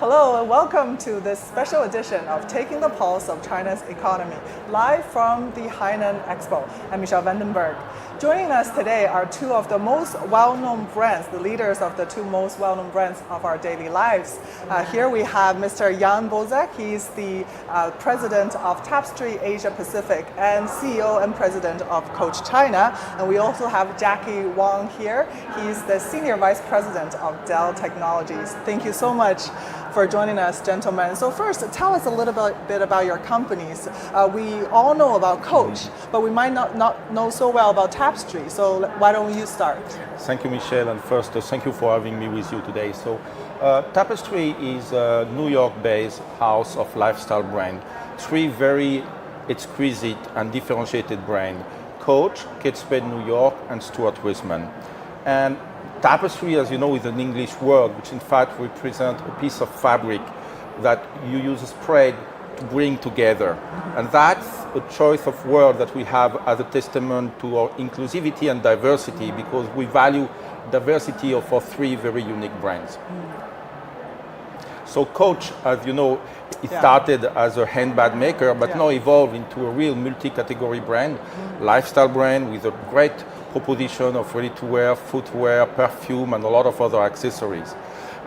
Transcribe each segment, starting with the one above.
Hello and welcome to this special edition of Taking the Pulse of China's Economy, live from the Hainan Expo. I'm Michelle Vandenberg. Joining us today are two of the most well-known brands, the leaders of the two most well-known brands of our daily lives. Here we have Mr. Yann Bozec. He's the president of Tapestry Asia Pacific and CEO and president of Coach China. And we also have Jackie Wang here. He's the senior vice president of Dell Technologies. Thank you so much for joining us, gentlemen. So first, tell us a little bit about your companies. We all know about Coach, but we might not know so well about Tapestry. So why don't you start? Thank you, Michelle. And first, thank you for having me with you today. So Tapestry is a New York-based house of lifestyle brand. Three very exquisite and differentiated brands: Coach, Kate Spade New York, and Stuart Weitzman. And Tapestry, as you know, is an English word which in fact represents a piece of fabric that you use a spread to bring together. And that's a choice of word that we have as a testament to our inclusivity and diversity, because we value diversity of our three very unique brands. So Coach, as you know, it started as a handbag maker, but now evolved into a real multi-category brand, lifestyle brand with a great proposition of ready-to-wear, footwear, perfume, and a lot of other accessories.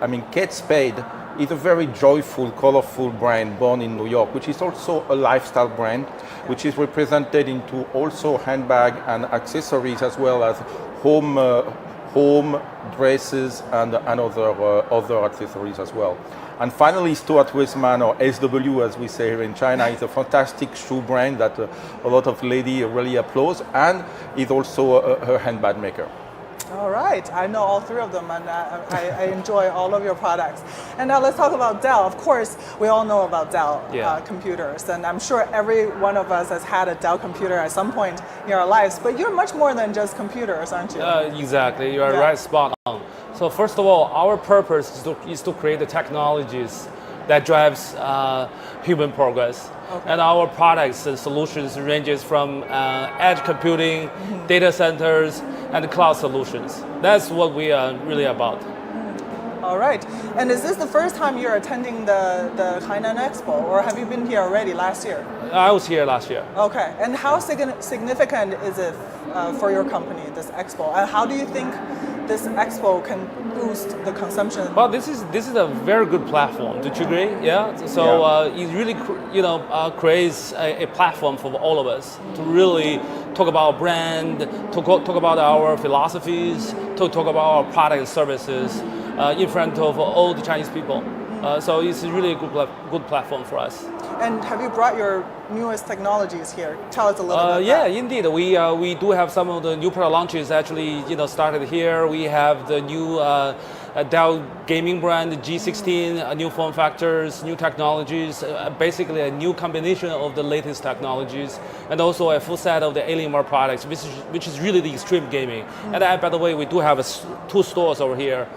I mean, Kate Spade is a very joyful, colorful brand born in New York, which is also a lifestyle brand, which is represented into also handbag and accessories, as well as home dresses and other accessories as well. And finally, Stuart Weitzman, or SW as we say here in China, is a fantastic shoe brand that a lot of ladies really applaud, and is also a handbag maker. All right, I know all three of them, and I enjoy all of your products. And now let's talk about Dell. Of course, we all know about Dell computers, and I'm sure every one of us has had a Dell computer at some point in our lives, but you're much more than just computers, aren't you? Exactly, you are right, spot on. So first of all, our purpose is to create the technologies that drives human progress. Okay. And our products and solutions ranges from edge computing, data centers, and cloud solutions. That's what we are really about. All right. And is this the first time you're attending the Hainan Expo, or have you been here already last year? I was here last year. Okay. And how significant is it for your company, this expo? And how do you think this expo can boost the consumption? Well, this is a very good platform. Do you agree? Yeah. So it really creates a platform for all of us to really talk about our brand, to talk about our philosophies, to talk about our product and services in front of all the Chinese people. So it's really a good platform for us. And have you brought your newest technologies here? Tell us a little bit. Yeah, indeed. We do have some of the new product launches actually started here. We have the new Dell gaming brand, the G16, new form factors, new technologies, basically a new combination of the latest technologies, and also a full set of the Alienware products, which is really the extreme gaming. And by the way, we do have two stores over here,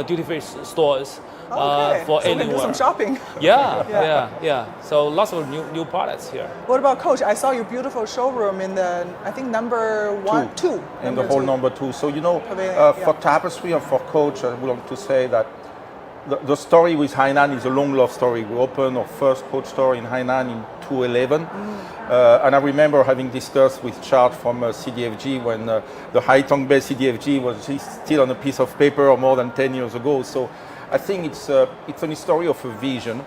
duty-free stores. For so we can do some shopping. Yeah. So lots of new products here. What about Coach? I saw your beautiful showroom in the, I think, number two. In the whole number 2. So for Tapestry and for Coach, I would like to say that the story with Hainan is a long love story. We opened our first Coach store in Hainan in 2011. And I remember having discussed with Chart from CDFG when the Haitong-based CDFG was still on a piece of paper more than 10 years ago. So I think it's a story of a vision,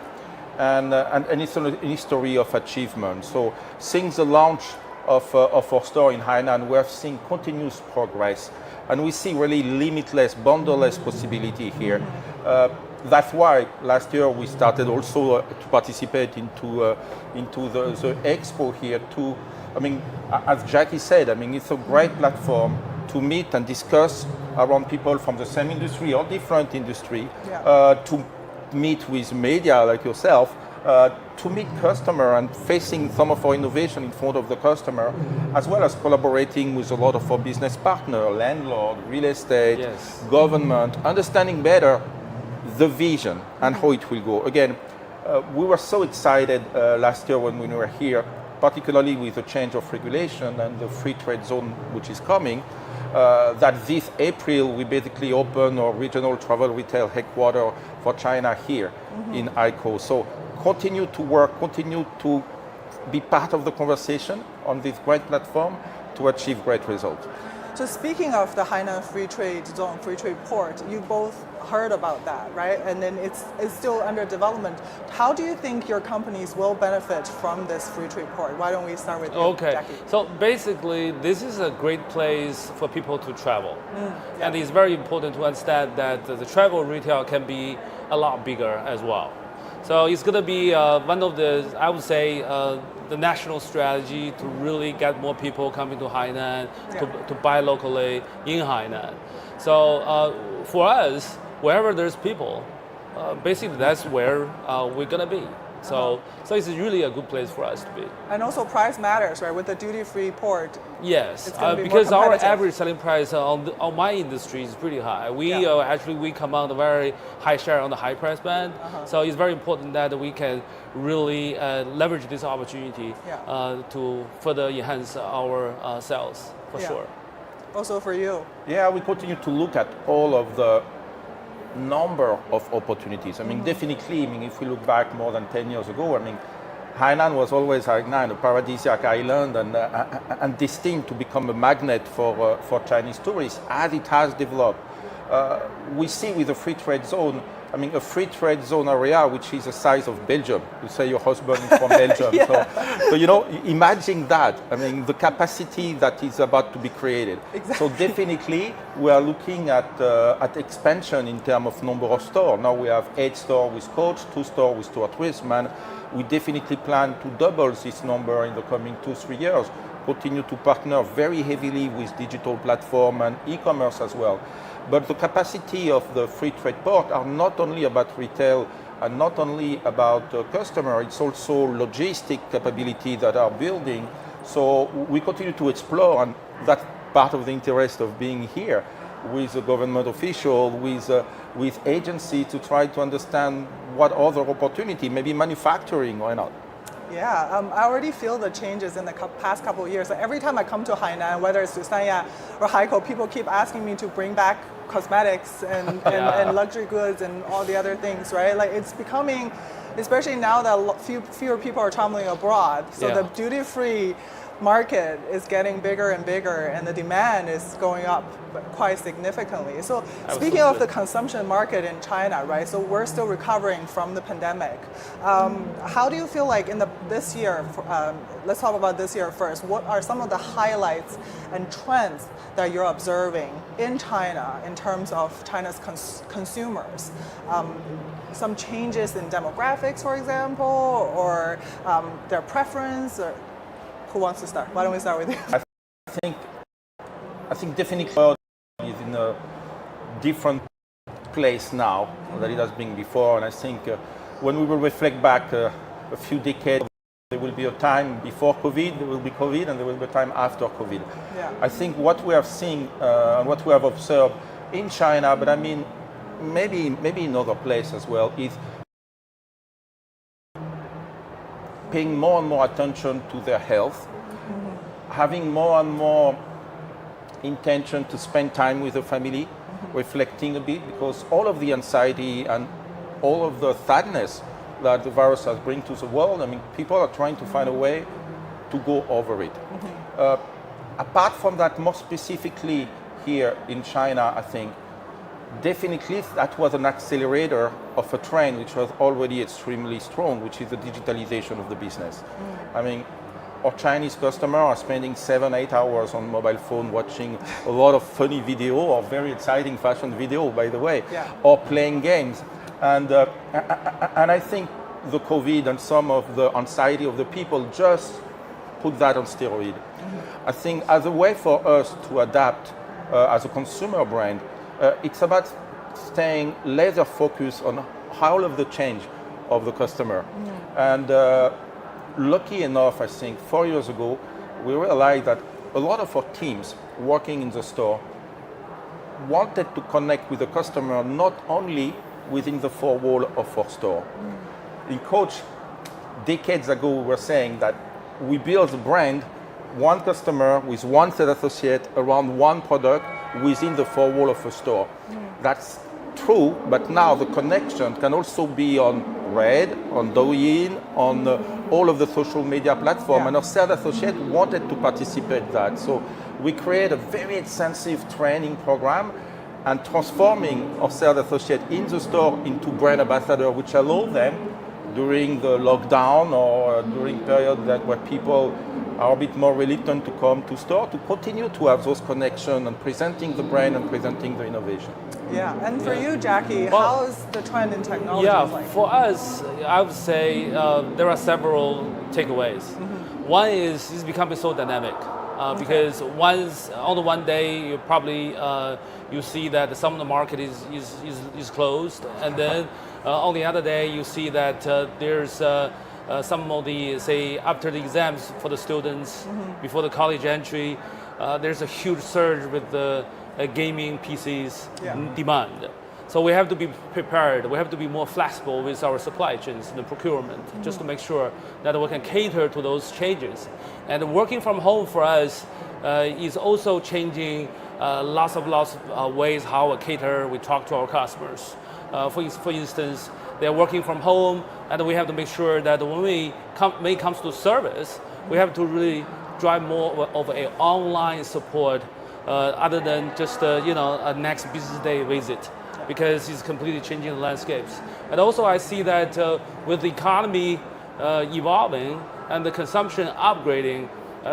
and it's a history of achievement. So since the launch of our store in Hainan, we have seen continuous progress, and we see really limitless, boundless possibility here. That's why last year we started also to participate into the Expo here too. I mean, as Jackie said, I mean, it's a great platform to meet and discuss around people from the same industry or different industry, to meet with media like yourself, to meet customer and facing some of our innovation in front of the customer, as well as collaborating with a lot of our business partners, landlord, real estate, government, understanding better the vision and how it will go. Again, we were so excited last year when we were here, particularly with the change of regulation and the free trade zone which is coming, that this April we basically open our regional travel retail headquarters for China here in Expo. So continue to work, continue to be part of the conversation on this great platform to achieve great results. So speaking of the Hainan Free Trade Zone, Free Trade Port, you both heard about that, right? And then it's still under development. How do you think your companies will benefit from this free trade port? Why don't we start with you, Jackie? So basically, this is a great place for people to travel. And it's very important to understand that the travel retail can be a lot bigger as well. So it's going to be one of the, I would say, the national strategy to really get more people coming to Hainan to buy locally in Hainan. So for us, wherever there's people, basically that's where we're going to be. So it's really a good place for us to be. And also price matters, right? With the duty-free port. Yes, Be because our competitive. average selling price on my industry is pretty high. We command a very high share on the high price band. So it's very important that we can really leverage this opportunity to further enhance our sales, for sure. Also for you. Yeah, we continue to look at all of the number of opportunities. I mean, definitely, if we look back more than 10 years ago, Hainan was always Hainan, a paradisiac island, and destined to become a magnet for Chinese tourists. As it has developed, we see with the free trade zone, a free trade zone area which is the size of Belgium. You say your husband is from Belgium. So imagine that. The capacity that is about to be created. Exactly. So definitely we are looking at expansion in terms of number of stores. Now we have 8 stores with Coach, 2 stores with Stuart Weitzman. We definitely plan to double this number in the coming 2-3 years. Continue to partner very heavily with digital platform and e-commerce as well. But the capacity of the free trade port are not only about retail and not only about customer, it's also logistic capability that are building. So we continue to explore, and that's part of the interest of being here with the government official, with agency to try to understand what other opportunity, maybe manufacturing, why not? Yeah, I already feel the changes in the past couple of years. Every time I come to Hainan, whether it's to Sanya or Haikou, people keep asking me to bring back cosmetics and luxury goods and all the other things, right? Like it's becoming, especially now that fewer people are traveling abroad, so the duty-free market is getting bigger and bigger, and the demand is going up quite significantly. So speaking of the consumption market in China, right? So we're still recovering from the pandemic. How do you feel like this year? Let's talk about this year first. What are some of the highlights and trends that you're observing in China in terms of China's consumers? Some changes in demographics, for example, or their preference. Or who wants to start? Why don't we start with you? I think definitely the world is in a different place now than it has been before, and I think when we will reflect back a few decades, there will be a time before COVID, there will be COVID, and there will be a time after COVID. Yeah. I think what we have seen and what we have observed in China, but maybe in other places as well, is paying more and more attention to their health, having more and more intention to spend time with the family, reflecting a bit, because all of the anxiety and all of the sadness that the virus has bring to the world, people are trying to find a way to go over it. Apart from that, more specifically here in China, I think definitely that was an accelerator of a trend which was already extremely strong, which is the digitalization of the business. Our Chinese customers are spending 7-8 hours on mobile phone watching a lot of funny video or very exciting fashion video, by the way, or playing games. And I think the COVID and some of the anxiety of the people just put that on steroid. I think as a way for us to adapt as a consumer brand, it's about staying laser focused on all of the change of the customer. And lucky enough, I think 4 years ago, we realized that a lot of our teams working in the store wanted to connect with the customer not only within the 4 walls of our store. In Coach, decades ago, we were saying that we build a brand one customer with one sales associate around one product within the four walls of a store. That's true, but now the connection can also be on Red, on Douyin, on all of the social media platforms, and our sales associate wanted to participate in that. So we create a very extensive training program and transforming our sales associate in the store into brand ambassador, which allow them during the lockdown or during periods where people are a bit more reluctant to come to store, to continue to have those connections and presenting the brand and presenting the innovation. Yeah, and for you, Jackie, how is the trend in technology? Yeah, for us, I would say there are several takeaways. One is it's becoming so dynamic. Because on the one day you probably you see that some of the market is closed, and then on the other day you see that there's some of the, say, after the exams for the students before the college entry, there's a huge surge with the gaming PCs demand. So we have to be prepared. We have to be more flexible with our supply chains and the procurement, just to make sure that we can cater to those changes. And working from home for us is also changing lots of ways how we cater, we talk to our customers. For instance, they're working from home, and we have to make sure that when it comes to service, we have to really drive more of an online support other than just a next business day visit, because it's completely changing the landscapes. And also I see that with the economy evolving and the consumption upgrading,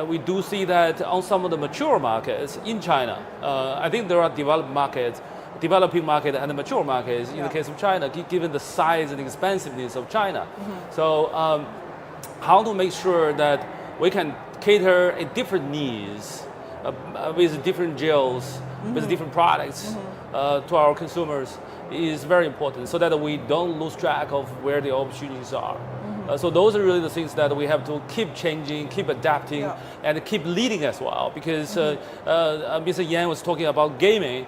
we do see that on some of the mature markets in China, I think there are developing market and the mature markets in the case of China, given the size and expansiveness of China. So how to make sure that we can cater a different needs with different geos, with different products to our consumers is very important, so that we don't lose track of where the opportunities are. So those are really the things that we have to keep changing, keep adapting, and keep leading as well. Because Mr. Yann was talking about gaming,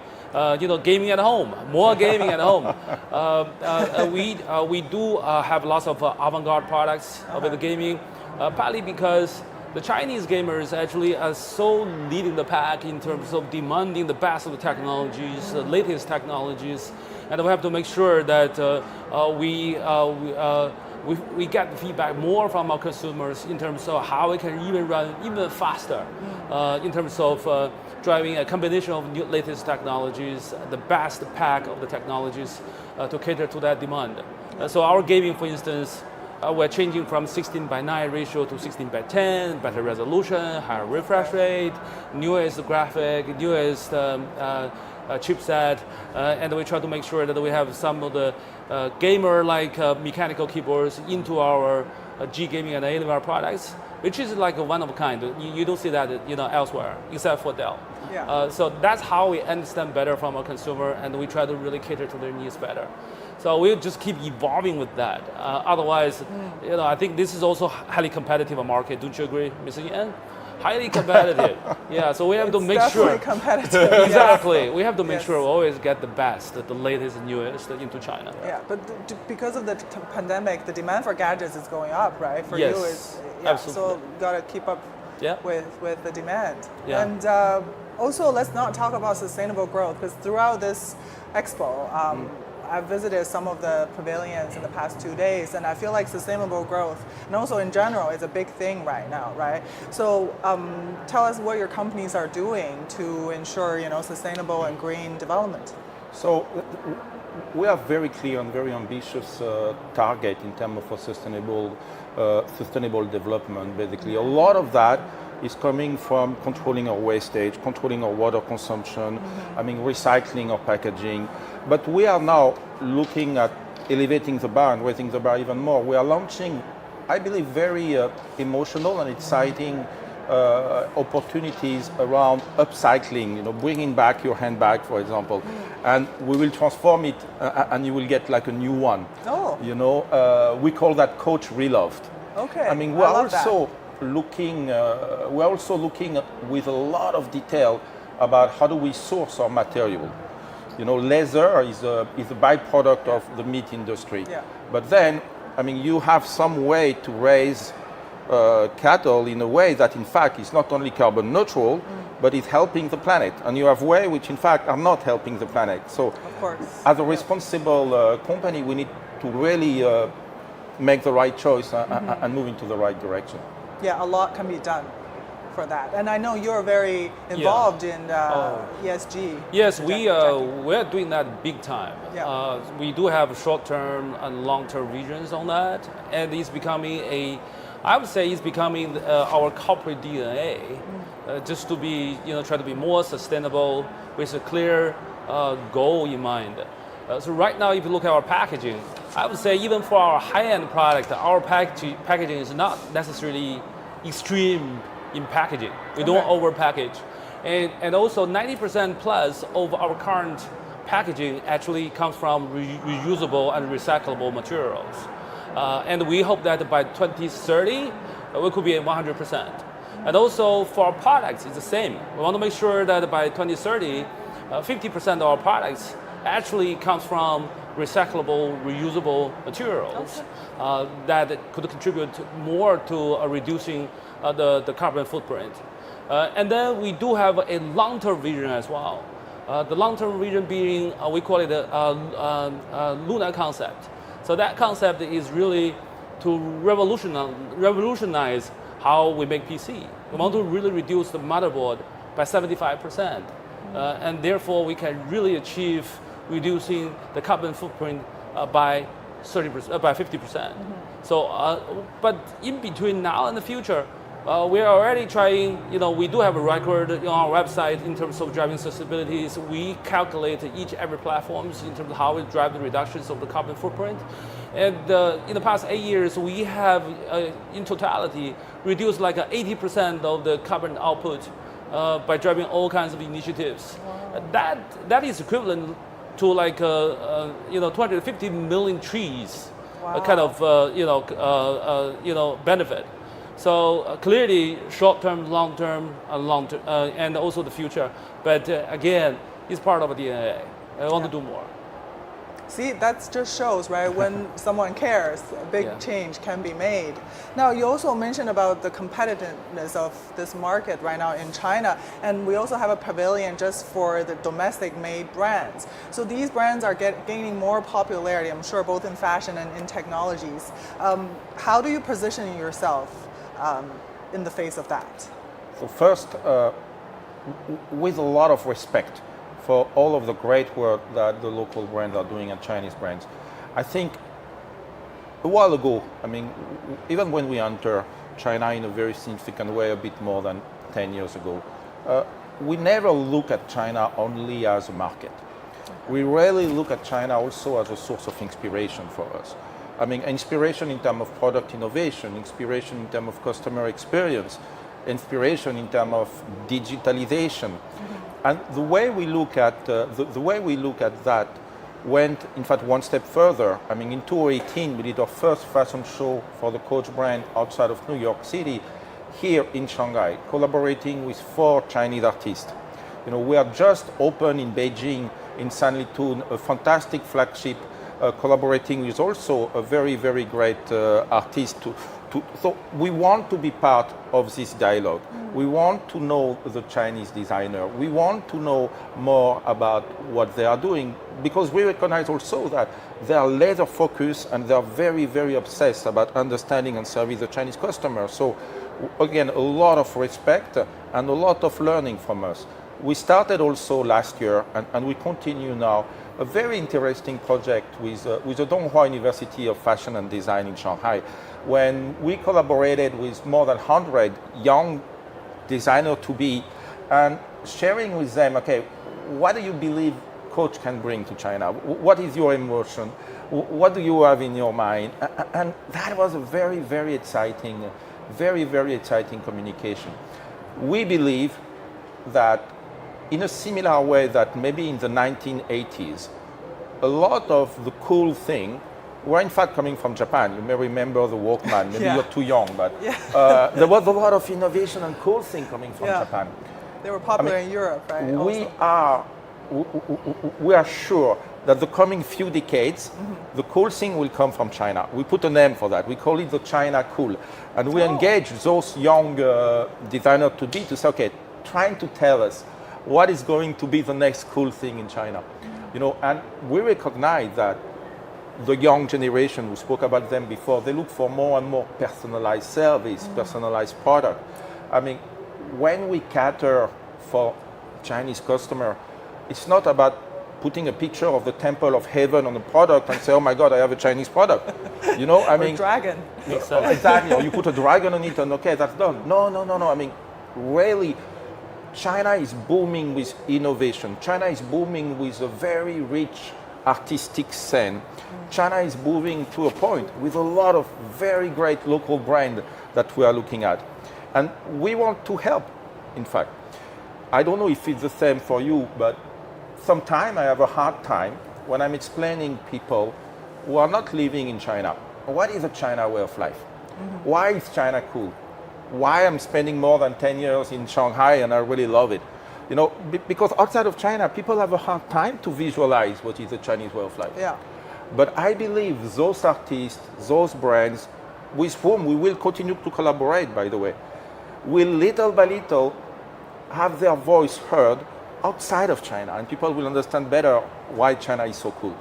gaming at home, more gaming at home. We do have lots of avant-garde products with the gaming, partly because the Chinese gamers actually are so leading the pack in terms of demanding the best of the technologies, the latest technologies, and we have to make sure that we get the feedback more from our consumers in terms of how we can even run even faster in terms of driving a combination of new latest technologies, the best pack of the technologies to cater to that demand. So our gaming, for instance, we're changing from 16:9 ratio to 16:10, better resolution, higher refresh rate, newest graphic, newest chipset, and we try to make sure that we have some of the gamer-like mechanical keyboards into our G gaming and Alienware products, which is like a one of a kind. You don't see that elsewhere except for Dell. So that's how we understand better from our consumer, and we try to really cater to their needs better. So we'll just keep evolving with that. Otherwise, I think this is also highly competitive market. Don't you agree, Mr. Yan? Highly competitive. So we have to make sure. Definitely competitive. Exactly. We have to make sure we always get the best, the latest and newest into China. But because of the pandemic, the demand for gadgets is going up, right? For you, absolutely. So you gotta keep up with the demand. And also, let's not talk about sustainable growth, because throughout this expo, I've visited some of the pavilions in the past 2 days, and I feel like sustainable growth, and also in general, is a big thing right now, right? So tell us what your companies are doing to ensure, sustainable and green development. So we have very clear and very ambitious target in terms of sustainable development. Basically, a lot of that is coming from controlling our wastage, controlling our water consumption, recycling our packaging. But we are now looking at elevating the bar and raising the bar even more. We are launching, I believe, very emotional and exciting opportunities around upcycling, bringing back your handbag, for example. And we will transform it and you will get like a new one. We call that Coach Reloved. Okay, we're also looking with a lot of detail about how do we source our material. Leather is a byproduct of the meat industry. But then, you have some way to raise cattle in a way that in fact is not only carbon neutral, but is helping the planet. And you have way which in fact are not helping the planet. So Of course. as a responsible company, we need to really make the right choice and move into the right direction. Yeah, a lot can be done for that. And I know you're very involved in ESG. Yes, Jackie. we're doing that big time. Yeah. We do have short-term and long-term visions on that, and it's becoming I would say it's becoming our corporate DNA, just to be, try to be more sustainable with a clear goal in mind. So right now, if you look at our packaging, I would say even for our high-end product, our packaging is not necessarily extreme in packaging. We don't over-package. And also 90% plus of our current packaging actually comes from reusable and recyclable materials. And we hope that by 2030, we could be at 100%. And also for our products, it's the same. We want to make sure that by 2030, 50% of our products actually comes from recyclable, reusable materials that could contribute more to reducing the carbon footprint. And then we do have a long-term vision as well. The long-term vision being, we call it a lunar concept. So that concept is really to revolutionize how we make PC. We want to really reduce the motherboard by 75%. And therefore we can really achieve reducing the carbon footprint by 30%, by 50%. So, but in between now and the future, we are already trying, we do have a record on our website in terms of driving sustainability. We calculate every platforms in terms of how we drive the reductions of the carbon footprint. And in the past 8 years, we have, in totality, reduced like 80% of the carbon output by driving all kinds of initiatives. Wow. That is equivalent to like 250 million trees, wow. Kind of benefit. So clearly, short-term, long-term, and also the future. But again, it's part of the DNA. I want to do more. See, that just shows, right, when someone cares, a big change can be made. Now, you also mentioned about the competitiveness of this market right now in China, and we also have a pavilion just for the domestic-made brands. So these brands are gaining more popularity, I'm sure, both in fashion and in technologies. How do you position yourself in the face of that? So first, with a lot of respect for all of the great work that the local brands are doing and Chinese brands. I think a while ago, even when we enter China in a very significant way, a bit more than 10 years ago, we never look at China only as a market. We really look at China also as a source of inspiration for us. Inspiration in terms of product innovation, inspiration in terms of customer experience, inspiration in terms of digitalization. And the way we look at that went, in fact, one step further. In 2018, we did our first fashion show for the Coach brand outside of New York City, here in Shanghai, collaborating with 4 Chinese artists. We are just open in Beijing, in Sanlitun, a fantastic flagship, collaborating with also a very, very great artist. So we want to be part of this dialogue. We want to know the Chinese designer. We want to know more about what they are doing, because we recognize also that they are laser focused and they are very, very obsessed about understanding and serving the Chinese customer. So again, a lot of respect and a lot of learning from us. We started also last year, and we continue now, a very interesting project with the Donghua University of Fashion and Design in Shanghai, when we collaborated with more than 100 young designers to be, and sharing with them, okay, what do you believe Coach can bring to China? What is your emotion? What do you have in your mind? And that was a very, very exciting communication. We believe that in a similar way that maybe in the 1980s, a lot of the cool thing were in fact coming from Japan. You may remember the Walkman, maybe you're too young, but there was a lot of innovation and cool thing coming from Japan. They were popular in Europe, right? We are sure that the coming few decades, the cool thing will come from China. We put a name for that. We call it the China Cool. And we engage those young designers to say, okay, trying to tell us what is going to be the next cool thing in China. You know, and we recognize that the young generation, we spoke about them before, they look for more and more personalized service, personalized product. I mean, when we cater for Chinese customer, it's not about putting a picture of the temple of heaven on the product and say, oh my God, I have a Chinese product. You know, I mean. Dragon. Exactly. Or you put a dragon on it and okay, that's done. No. I mean, really, China is booming with innovation. China is booming with a very rich artistic scene. China is moving to a point with a lot of very great local brand that we are looking at. And we want to help, in fact. I don't know if it's the same for you, but sometimes I have a hard time when I'm explaining people who are not living in China. What is a China way of life? Why is China cool? Why I'm spending more than 10 years in Shanghai and I really love it? You know, because outside of China, people have a hard time to visualize what is the Chinese way of life. Yeah. But I believe those artists, those brands, with whom we will continue to collaborate, by the way, will little by little have their voice heard outside of China, and people will understand better why China is so cool.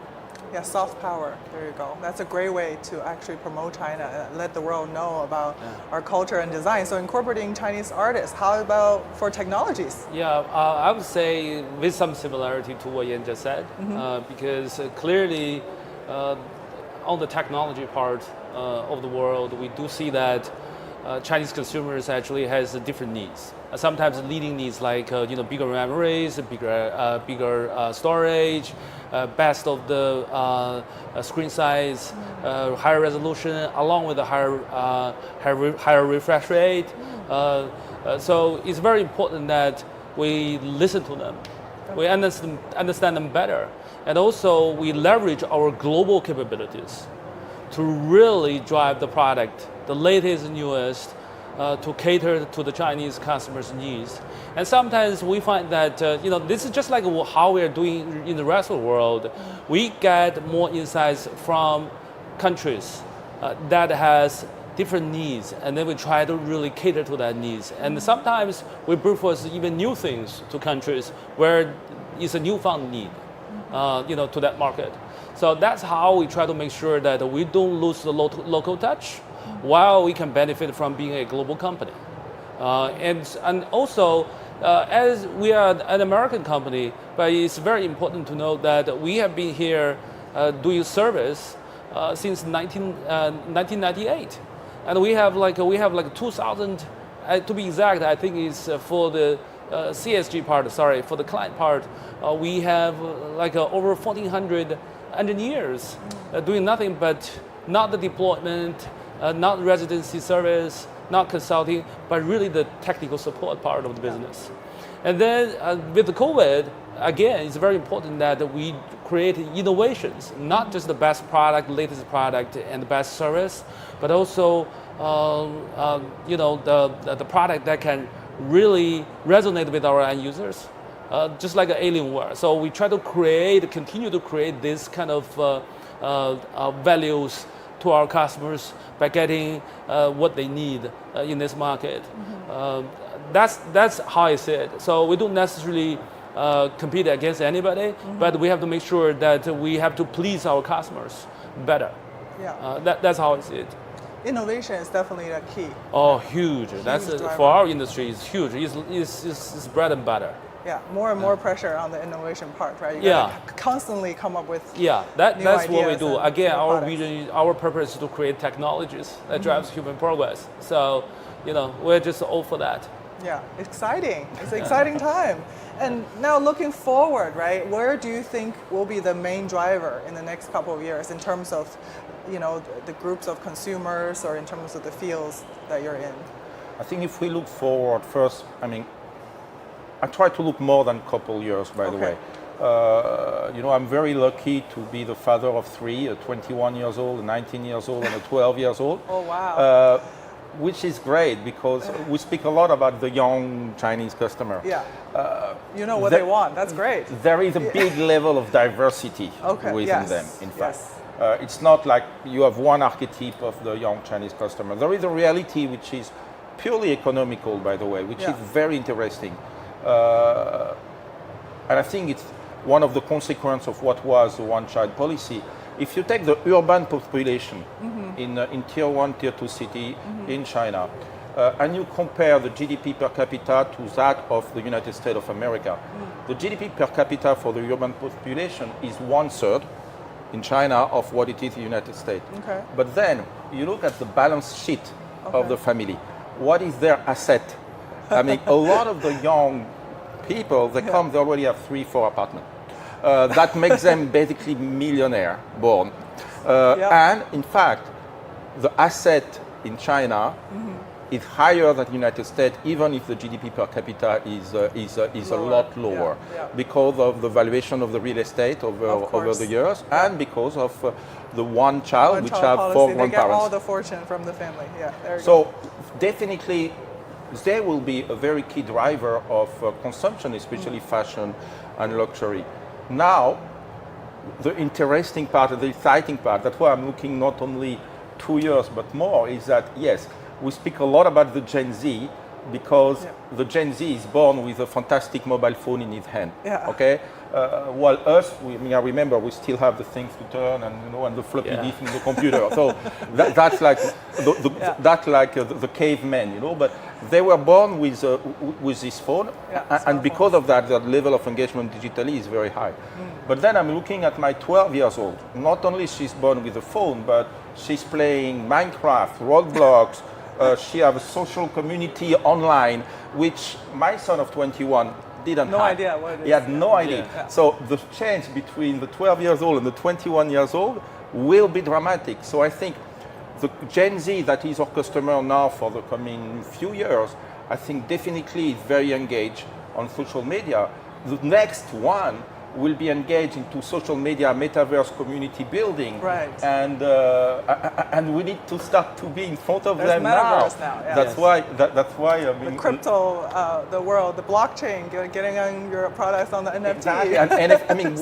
Yeah, soft power. There you go. That's a great way to actually promote China and let the world know about our culture and design. So incorporating Chinese artists. How about for technologies? Yeah, I would say with some similarity to what Yann just said, because clearly on the technology part of the world, we do see that Chinese consumers actually has different needs. Sometimes leading needs like bigger memories, bigger storage, best of the screen size, higher resolution, along with a higher refresh rate. So it's very important that we listen to them, we understand them better, and also we leverage our global capabilities to really drive the product, the latest and newest, to cater to the Chinese customers' needs. And sometimes we find that this is just like how we are doing in the rest of the world. We get more insights from countries that has different needs, and then we try to really cater to that needs. And sometimes we bring forth even new things to countries where it's a newfound need, to that market. So that's how we try to make sure that we don't lose the local touch, while we can benefit from being a global company. And also, as we are an American company, but it's very important to know that we have been here doing service since 1998. And we have like 2,000, to be exact, I think it's for the CSG part, for the client part, we have over 1,400 engineers doing nothing but not the deployment, not residency service, not consulting, but really the technical support part of the business. And then with the COVID, again, it's very important that we create innovations, not just the best product, latest product, and the best service, but also the product that can really resonate with our end users, just like Alienware. So we try to continue to create this kind of values to our customers by getting what they need in this market. That's how I see it. So we don't necessarily compete against anybody, but we have to make sure that we have to please our customers better. Yeah. That's how I see it. Innovation is definitely the key. Oh, huge. That's for our industry. It's huge. It's bread and butter. Yeah, more and more pressure on the innovation part, right? You gotta constantly come up with that's what we do. Again, our vision, our purpose is to create technologies that drives human progress. So, we're just all for that. Yeah, exciting. It's an exciting time. And now looking forward, right? Where do you think will be the main driver in the next couple of years in terms of, the groups of consumers or in terms of the fields that you're in? I think if we look forward first, I try to look more than a couple years, by the way. I'm very lucky to be the father of three, a 21 years old, a 19 years old, and a 12 years old. Oh, wow. which is great because we speak a lot about the young Chinese customer. Yeah. You know what they want. That's great. There is a big level of diversity within them, in fact. It's not like you have one archetype of the young Chinese customer. There is a reality which is purely economical, by the way, which is very interesting. And I think it's one of the consequences of what was the one-child policy. If you take the urban population in tier 1, tier 2 city in China, and you compare the GDP per capita to that of the United States of America, the GDP per capita for the urban population is 1/3 in China of what it is in the United States. Okay. But then you look at the balance sheet of the family. What is their asset? I mean, a lot of the young people, they come, they already have 3, 4 apartments. That makes them basically millionaire born. And in fact, the asset in China is higher than the United States, even if the GDP per capita is a lot lower, because of the valuation of the real estate over the years, and because of the one child, which have policy. 4 they grandparents. get all the fortune from the family. Yeah, there you So go. definitely, they will be a very key driver of consumption, especially fashion and luxury. Now, the interesting part, the exciting part, that's why I'm looking not only 2 years but more, is that yes, we speak a lot about the Gen Z because the Gen Z is born with a fantastic mobile phone in his hand. Okay, while us, I remember we still have the things to turn and the floppy disk in the computer. So that's like the cavemen, But they were born with this phone, and because of that, the level of engagement digitally is very high. But then I'm looking at my 12 years old. Not only she's born with a phone, but she's playing Minecraft, Roblox. She has a social community online, which my son of 21 didn't have. No idea what it is. He had no idea. So the change between the 12 years old and the 21 years old will be dramatic. So I think the Gen Z that is our customer now for the coming few years, I think definitely is very engaged on social media. The next one will be engaged into social media, metaverse community building, and we need to start to be in front of them now. That's why. That's why. I mean, the crypto, the world, the blockchain, getting on your products on the NFT. Exactly. And I mean,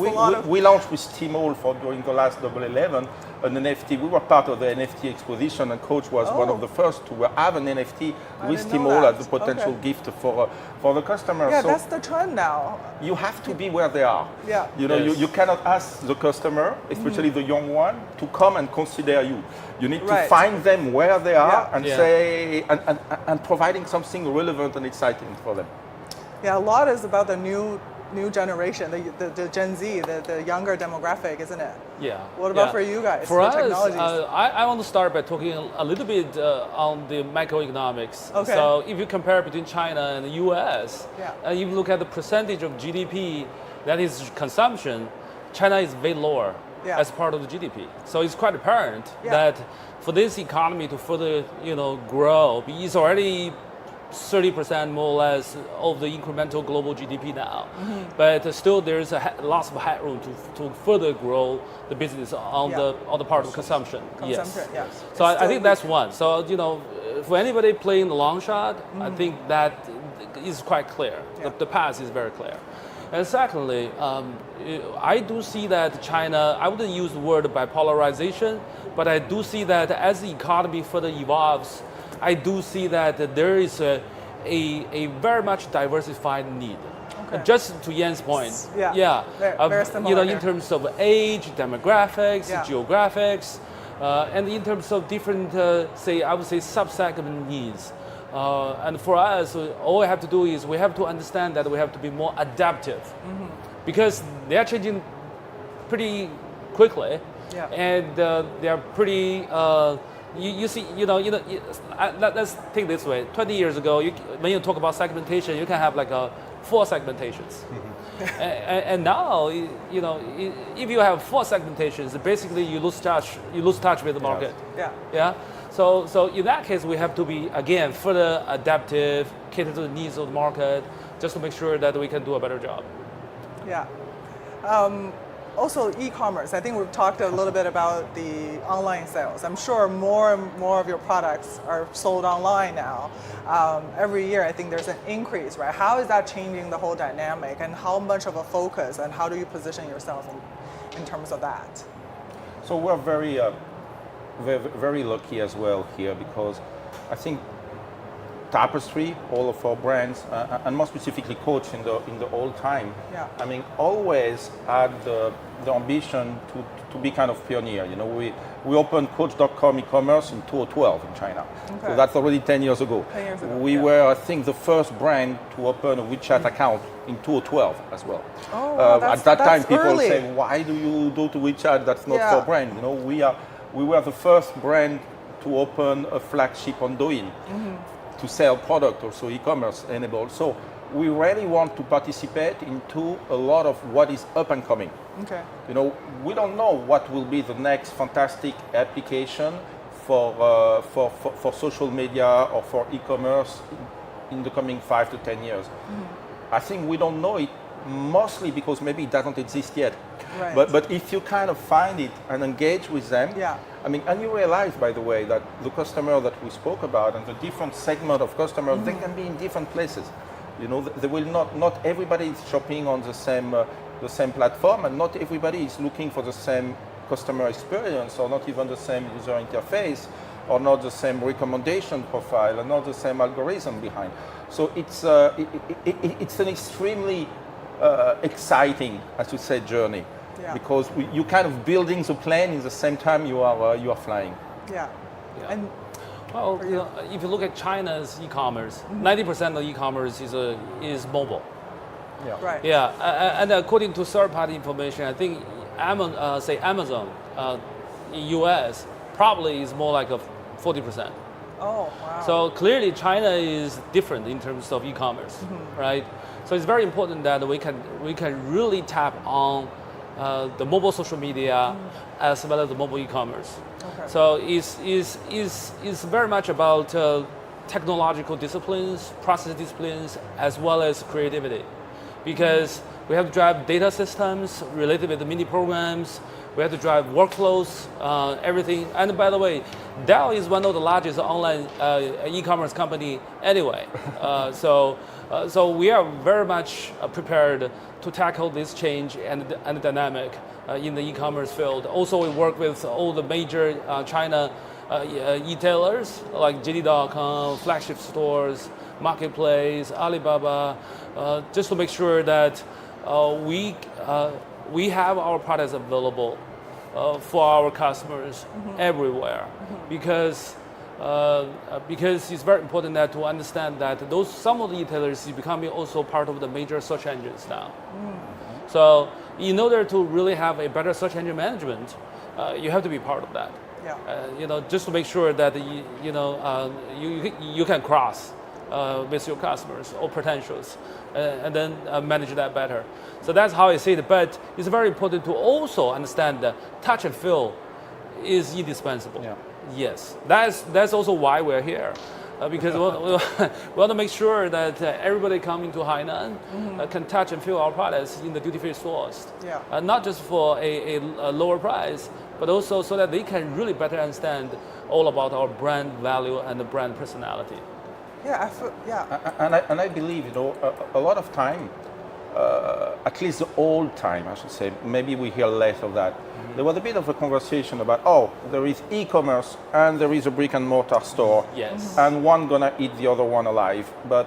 we launched with Tmall during the last Double 11 an NFT. We were part of the NFT exposition, and Coach was one of the first to have an NFT with Tmall as a potential gift for the customer. Yeah, so that's the trend now. You have to be where they are. Yeah. You cannot ask the customer, especially the young one, to come and consider you. You need to find them where they are and say and providing something relevant and exciting for them. Yeah, a lot is about the new generation, the Gen Z, the younger demographic, isn't it? Yeah. What about for you guys? For us, technologies? I want to start by talking a little bit on the macroeconomics. Okay. So if you compare between China and the US, and you look at the percentage of GDP that is consumption, China is way lower as part of the GDP. So it's quite apparent that for this economy to further, grow, it's already 30% more or less of the incremental global GDP now. But still there's lots of headroom to further grow the business on the part of consumption. Yes. So I think that's one. So, for anybody playing the long shot, I think that is quite clear. The path is very clear. And secondly, I do see that China, I wouldn't use the word bipolarization, but I do see that as the economy further evolves, I do see that there is a very much diversified need. Just to Yann's point, very similar in terms of age, demographics, geographics, and in terms of different, I would say sub-segment needs. And for us, all we have to do is we have to understand that we have to be more adaptive, because they are changing pretty quickly, and they are pretty. You see, let's take this way. 20 years ago, when you talk about segmentation, you can have like 4 segmentations. And now, if you have 4 segmentations, basically you lose touch with the market. So in that case, we have to be, again, further adaptive, cater to the needs of the market, just to make sure that we can do a better job. also e-commerce. I think we've talked a little bit about the online sales. I'm sure more and more of your products are sold online now. Every year, I think there's an increase, right? How is that changing the whole dynamic, and how much of a focus, and how do you position yourself in terms of that? So we're very, very lucky as well here, because I think Tapestry, all of our brands, and more specifically Coach in the old time, Yeah. I mean, always had the ambition to be kind of pioneer. You know, we opened Coach.com e-commerce in 2012 in China. Okay. So that's already 10 years ago. 10 years ago, We yeah. were, I think, the first brand to open a WeChat account in 2012 as well. Oh, wow, At that time, that's people early. say, why do you do to WeChat? That's not Yeah. for brand. You know, we were the first brand to open a flagship on Douyin to sell product, also e-commerce enabled. So we really want to participate into a lot of what is up and coming. Okay. You know, we don't know what will be the next fantastic application for social media or for e-commerce in the coming 5 to 10 years. I think we don't know it mostly because maybe it doesn't exist yet. Right. But if you kind of find it and engage with them, Yeah. I mean, and you realize, by the way, that the customer that we spoke about and the different segment of customers, they can be in different places. You know, they will not everybody is shopping on the same platform, and not everybody is looking for the same customer experience, or not even the same user interface, or not the same recommendation profile, and not the same algorithm behind. So it's an extremely exciting, as you say, journey. Yeah. Because you kind of building the plane in the same time you are flying. Yeah. Yeah. And Well, you know, if you look at China's e-commerce, 90% of e-commerce is mobile. Yeah. right. Yeah, and according to third-party information, I think Amazon in US probably is more like a 40%. Oh, wow. So clearly, China is different in terms of e-commerce, right? So it's very important that we can really tap on the mobile social media as well as the mobile e-commerce. Okay. So it's very much about technological disciplines, process disciplines, as well as creativity, because we have to drive data systems related with the mini programs. We have to drive workflows, everything. And by the way, Dell is one of the largest online e-commerce company anyway. So we are very much prepared to tackle this change and dynamic in the e-commerce field. Also, we work with all the major China e-tailers like JD.com, flagship stores, marketplace, Alibaba, just to make sure that we have our products available for our customers everywhere, because it's very important that to understand that some of the retailers is becoming also part of the major search engines now. So in order to really have a better search engine management, you have to be part of that. Yeah. Just to make sure that you can cross with your customers or potentials, and then manage that better. So that's how I see it. But it's very important to also understand that touch and feel is indispensable. Yeah. Yes, that's also why we're here, because we want to make sure that everybody coming to Hainan can touch and feel our products in the duty-free stores. Yeah. Not just for a lower price, but also so that they can really better understand all about our brand value and the brand personality. Yeah. And I believe, a lot of time, at least the old time, I should say, maybe we hear less of that. There was a bit of a conversation about, there is e-commerce and there is a brick and mortar store. Yes. And one gonna eat the other one alive. But,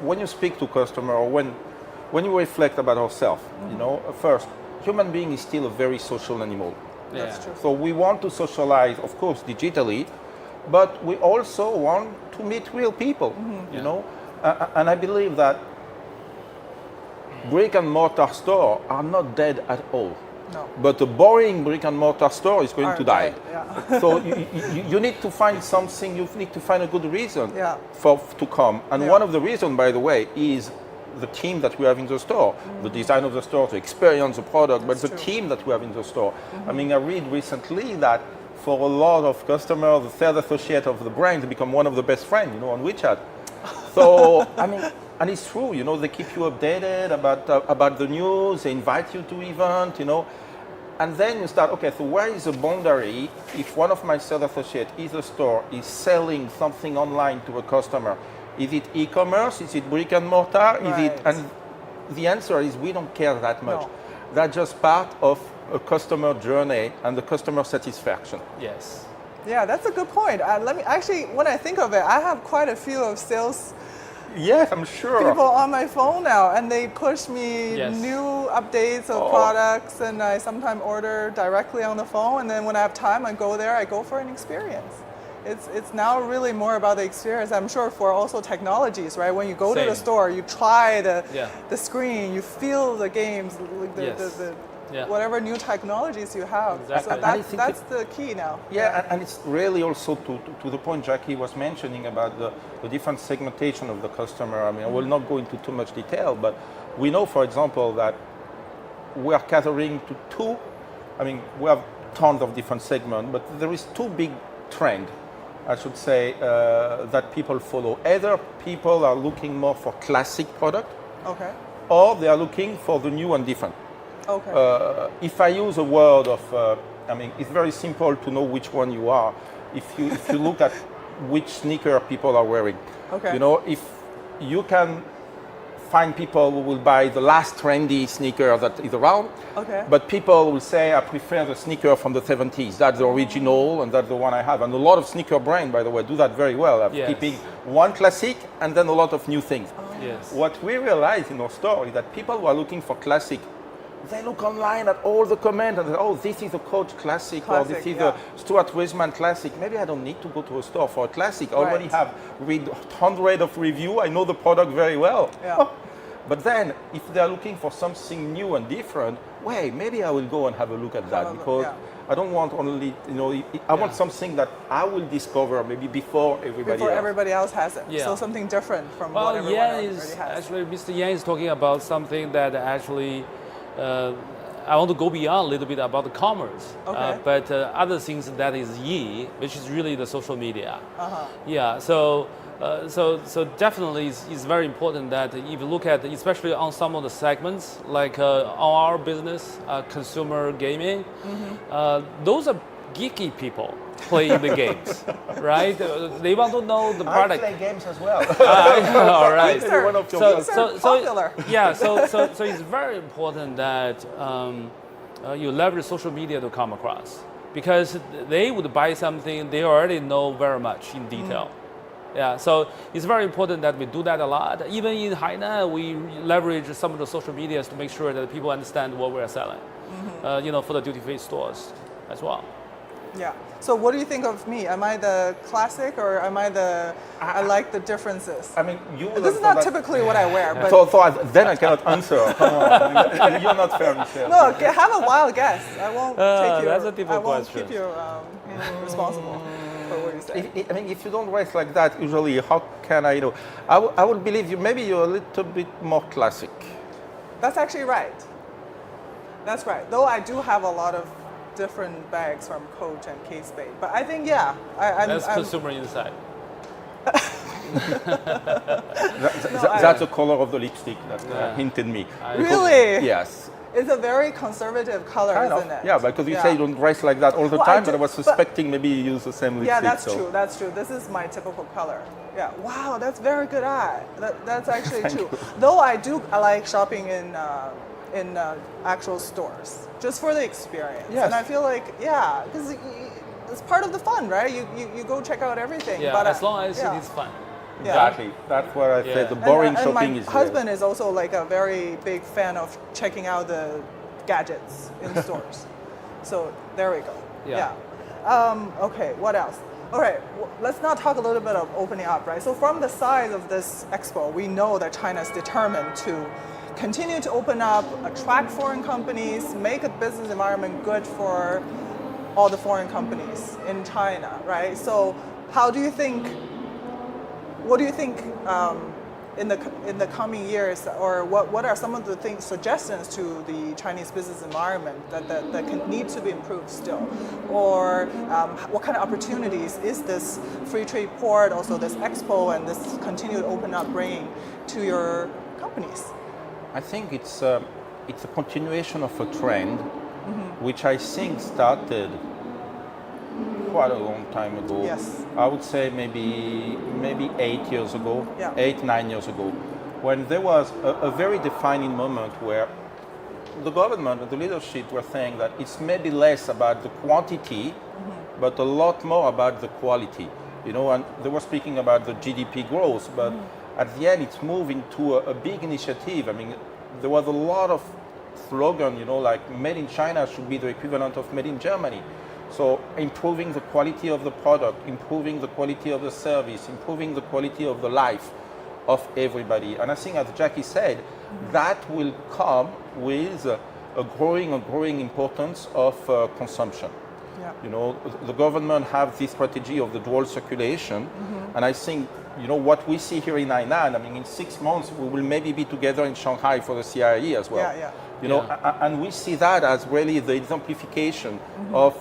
when you speak to customer, or when you reflect about ourselves, first, human being is still a very social animal. That's true. So we want to socialize, of course, digitally, but we also want to meet real people, and I believe that brick and mortar store are not dead at all. No. But a boring brick and mortar store is going to die. Yeah. So you need to find something, you need to find a good reason Yeah. to come. And one of the reasons, by the way, is the team that we have in the store, the design of the store, the experience, the product, but the team that we have in the store. I mean, I read recently that for a lot of customers, the sales associate of the brand become one of the best friends, on WeChat. So, I mean, and it's true, they keep you updated about the news, they invite you to events, And then you start, okay, so where is the boundary if one of my sales associates is a store, is selling something online to a customer? Is it e-commerce? Is it brick and mortar? Is it? And the answer is we don't care that much. No. That's just part of a customer journey and the customer satisfaction. Yes. Yeah, that's a good point. Let me actually, when I think of it, I have quite a few of sales Yes, I'm sure. people on my phone now, and they push me Yes. new updates of products, and I sometimes order directly on the phone. And then when I have time, I go there. I go for an experience. It's now really more about the experience. I'm sure for also technologies, right? When you go to the Same. store, you try Yeah. the screen, you feel the games, whatever new technologies you have. Exactly. So that's the key now. Yeah, and it's really also to the point Jackie was mentioning about the different segmentation of the customer. I mean, I will not go into too much detail, but we know, for example, that we are catering to two, I mean, we have tons of different segments, but there is two big trends, I should say, that people follow. Either people are looking more for classic product, Okay. or they are looking for the new and different. Okay. If I use a word of, I mean, it's very simple to know which one you are. If you look at which sneaker people are wearing, Okay. you know, if you can find people who will buy the last trendy sneaker that is around, Okay. but people will say, I prefer the sneaker from the 70s. That's the original, and that's the one I have. And a lot of sneaker brands, by the way, do that very well, of Yes. keeping one classic and then a lot of new things. Yes. What we realize in our store is that people who are looking for classic, they look online at all the comments and say, oh, this is a Coach classic, or this is a Stuart Weitzman classic. Maybe I don't need to go to a store for a classic. I already have read hundreds of reviews. I know the product very well. Yeah. But then, if they're looking for something new and different, wait, maybe I will go and have a look at that, because I don't want only, you know, I want something that I will discover maybe before everybody else. Everybody else has it. Yeah. So something different from Well, what everyone Yann already is has. actually, Mr. Yann is talking about something that actually, I want to go beyond a little bit about the commerce. Okay. But other things that is Yi, which is really the social media. Uh-huh. Yeah, so definitely it's very important that if you look at, especially on some of the segments, like on our business, consumer gaming, those are geeky people playing the games, right? They want to know the product. I play games as well. All right. These are, One of your these are popular. Yeah, so it's very important that you leverage social media to come across, because they would buy something they already know very much in detail. Yeah, so it's very important that we do that a lot. Even in Hainan, we leverage some of the social medias to make sure that people understand what we're selling. You know, for the duty-free stores as well. Yeah. So what do you think of me? Am I the classic, or am I the, I like the differences? I mean, you will This is not typically what I wear, but then I cannot answer. Come on, you're not fair, Michelle. no, have a wild guess. I won't take you. that's a difficult I won't question. keep you responsible for what you say. I mean, if you don't dress like that, usually, how can I, you know? I would believe you. Maybe you're a little bit more classic. That's actually right. That's right. Though I do have a lot of different bags from Coach and Kate Spade, but I think That's consumer insight. That's the color of the lipstick that hinted me. Really? Yes. It's a very conservative color, Kind isn't of. it? Yeah, because you say you don't dress like that all the Well, I time, but I do- was suspecting maybe you use the same lipstick. Yeah, that's so. true. That's true. This is my typical color. Yeah. Wow, that's very good eye. That's actually true. Though I like shopping in actual stores, just for the experience. Yes. And I feel like, because it's part of the fun, right? You go check out everything. Yeah, but as long as it is fun. Yeah. Exactly. That's where I say the And- boring and shopping my is. husband is also like a very big fan of checking out the gadgets in stores. So there we go. Yeah. Okay, what else? All right, let's now talk a little bit of opening up, right? So from the size of this expo, we know that China is determined to continue to open up, attract foreign companies, make a business environment good for all the foreign companies in China, right? So what do you think in the coming years, or what are some of the suggestions to the Chinese business environment that can need to be improved still? Or what kind of opportunities is this free trade port, also this expo and this continued open up bringing to your companies? I think it's a continuation of a trend which I think started quite a long time ago. Yes. I would say maybe 8 years ago, Yeah. 9 years ago, when there was a very defining moment where the government and the leadership were saying that it's maybe less about the quantity, but a lot more about the quality. You know, and they were speaking about the GDP growth, but at the end it's moved into a big initiative. I mean, there was a lot of slogan, you know, like made in China should be the equivalent of made in Germany. So improving the quality of the product, improving the quality of the service, improving the quality of the life of everybody. And I think, as Jackie said, that will come with a growing importance of consumption. Yeah. You know, the government have this strategy of the dual circulation, and I think, you know, what we see here in Hainan, I mean, in 6 months we will maybe be together in Shanghai for the CIE as well. Yeah. You know, and we see that as really the exemplification of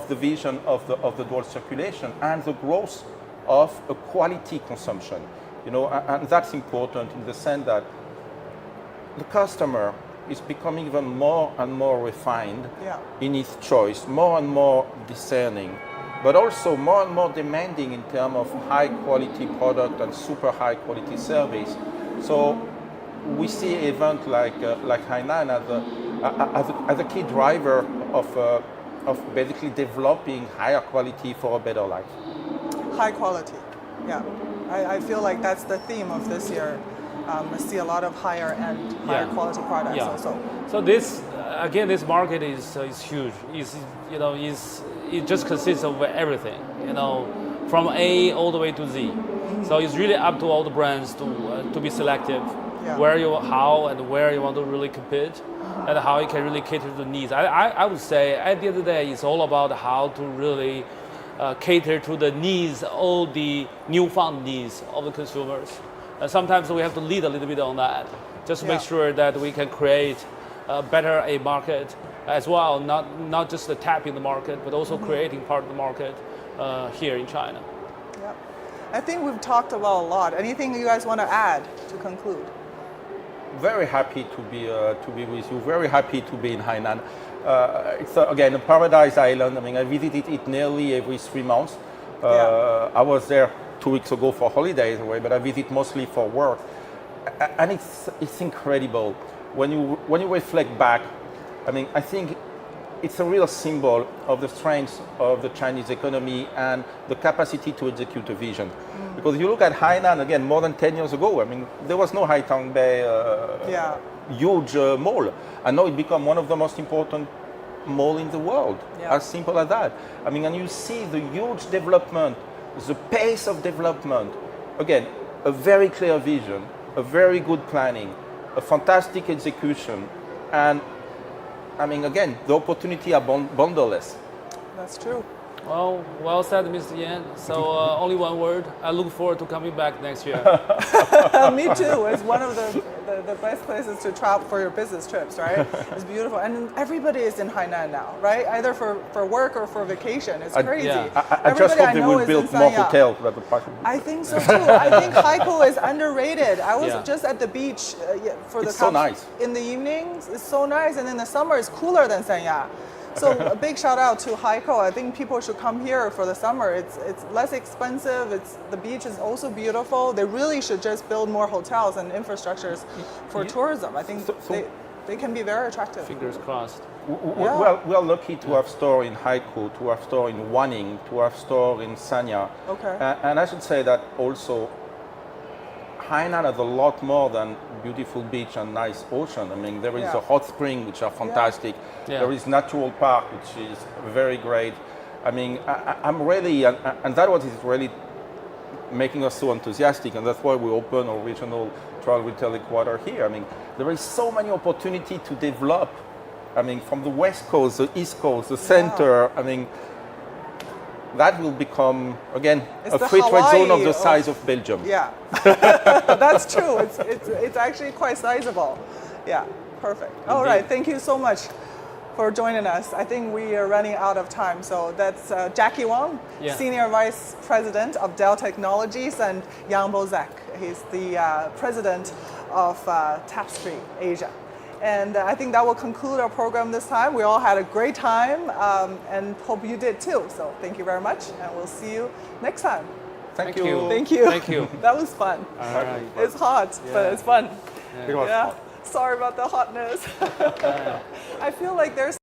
the vision of the dual circulation and the growth of a quality consumption. You know, and that's important in the sense that the customer is becoming even more and more refined in his choice, more and more discerning, but also more and more demanding in terms of high quality product and super high quality service. So we see events like Hainan as a key driver of basically developing higher quality for a better life. High quality, yeah. I feel like that's the theme of this year. I see a lot of higher end, higher quality products also. So this market is huge. It just consists of everything, you know, from A all the way to Z. So it's really up to all the brands to be selective, where you want to really compete, and how you can really cater to the needs. I would say at the end of the day, it's all about how to really cater to the needs, all the newfound needs of the consumers. And sometimes we have to lead a little bit on that, just to make sure that we can create better a market as well, not just tapping the market, but also creating part of the market here in China. Yeah, I think we've talked about a lot. Anything you guys want to add to conclude? Very happy to be with you. Very happy to be in Hainan. It's again a paradise island. I mean, I visited it nearly every 3 months. I was there 2 weeks ago for holidays away, but I visit mostly for work, and it's incredible when you reflect back. I mean, I think it's a real symbol of the strength of the Chinese economy and the capacity to execute a vision. Because you look at Hainan again, more than 10 years ago, I mean, there was no Haitang Bay huge mall, and now it become one of the most important mall in the world. As simple as that. I mean, and you see the huge development, the pace of development. Again, a very clear vision, a very good planning, a fantastic execution, and I mean, again, the opportunity are boundless. That's true. Well said, Mr. Yan. So only one word. I look forward to coming back next year. Me too. It's one of the best places to travel for your business trips, right? It's beautiful. And everybody is in Hainan now, right? Either for work or for vacation. It's crazy. I just hope they will build more hotels. I think so too. I think Haikou is underrated. I was just at the beach It's so nice. In the evenings. It's so nice. And in the summer, it's cooler than Sanya. So a big shout out to Haikou. I think people should come here for the summer. It's less expensive. The beach is also beautiful. They really should just build more hotels and infrastructures for tourism. I think they can be very attractive. Fingers crossed. We're lucky to have store in Haikou, to have store in Wanning, to have store in Sanya. Okay. And I should say that also Hainan has a lot more than beautiful beach and nice ocean. I mean, there is a hot spring, which are fantastic. There is natural park, which is very great. I mean, I'm really, and that what is really making us so enthusiastic, and that's why we open our regional travel retail headquarters here. I mean, there is so many opportunity to develop. I mean, from the West Coast, the East Coast, the center. I mean, that will become, again, a free trade zone of the size of Belgium. Yeah, that's true. It's actually quite sizable. Yeah, perfect. All right, thank you so much for joining us. I think we are running out of time. So that's Jackie Wang, Senior Vice President of Dell Technologies, and Yann Bozec. He's the President of Tapestry Asia. And I think that will conclude our program this time. We all had a great time and hope you did too. So thank you very much, and we'll see you next time. Thank you. Thank you. Thank you. That was fun. All right. It's hot, but it's fun. It was Yeah. fun. Sorry about the hotness. I feel like there's